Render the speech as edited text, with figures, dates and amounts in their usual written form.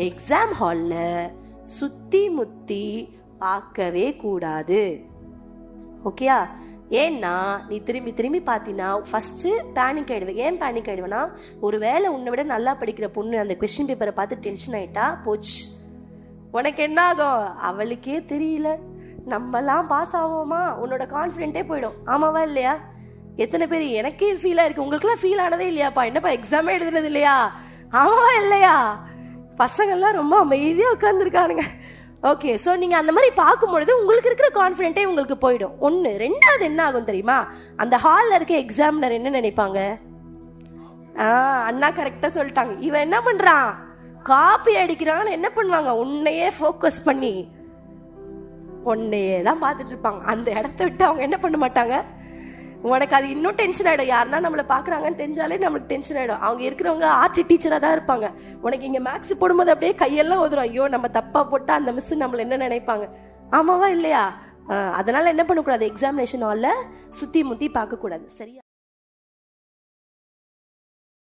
Exam ஹால்ல சுத்தி முத்தி பார்க்கவே கூடாது. ஓகேயா? ஏன்னா நீ திரும்பி திரும்பி பார்த்தீங்கன்னா ஃபர்ஸ்ட் பேனிக் ஆயிடுவேன். ஏன் பேனிக் ஆயிடுவேன்னா, ஒரு வேளை உன்னை விட நல்லா படிக்கிற பொண்ணு அந்த கொஸ்டின் பேப்பரை பார்த்து டென்ஷன் ஆயிட்டா போச்சு, உனக்கு என்ன ஆகும்? அவளுக்கே தெரியல, நம்மலாம் பாஸ் ஆவோமா, உன்னோட கான்ஃபிடென்ட்டே போயிடும். ஆமாவா இல்லையா? எத்தனை பேர் எனக்கே ஃபீலாக இருக்கு, உங்களுக்குலாம் ஃபீல் ஆனதே இல்லையாப்பா? என்னப்பா எக்ஸாமே எழுதுனது இல்லையா? ஆமாவா இல்லையா? பசங்கள்லாம் ரொம்ப அமைதியாக உட்காந்துருக்கானுங்க. ஓகே, ஸோ நீங்கள் அந்த மாதிரி பார்க்கும்பொழுது உங்களுக்கு இருக்கிற கான்ஃபிடென்ட்டே உங்களுக்கு போயிடும். ஒன்று. ரெண்டாவது என்ன ஆகும் தெரியுமா? அந்த ஹாலில் இருக்க எக்ஸாமினர் என்ன நினைப்பாங்க? அண்ணா கரெக்டாக சொல்லிட்டாங்க, இவன் என்ன பண்ணுறான், காப்பி அடிக்கிறான்னு என்ன பண்ணுவாங்க, உன்னையே ஃபோக்கஸ் பண்ணி உன்னையே தான் பார்த்துட்டு இருப்பாங்க. அந்த இடத்த விட்டு அவங்க என்ன பண்ண மாட்டாங்க. உனக்கு அது இன்னும் டென்ஷன் ஆகிடும். யாருன்னா நம்மளை பார்க்குறாங்கன்னு தெரிஞ்சாலே நம்மளுக்கு டென்ஷன் ஆகிடும். அவங்க இருக்கிறவங்க ஆர்ட் டீச்சராக தான் இருப்பாங்க. உனக்கு இங்கே மேக்ஸ் போடும்போது அப்படியே கையெல்லாம் உதறும், ஐயோ நம்ம தப்பாக போட்டால் அந்த மிஸ் நம்மளை என்ன நினைப்பாங்க. ஆமாவா இல்லையா? அதனால் என்ன பண்ணக்கூடாது, எக்ஸாமினேஷன் ஹாலில் சுற்றி முற்றி பார்க்கக்கூடாது. சரியா?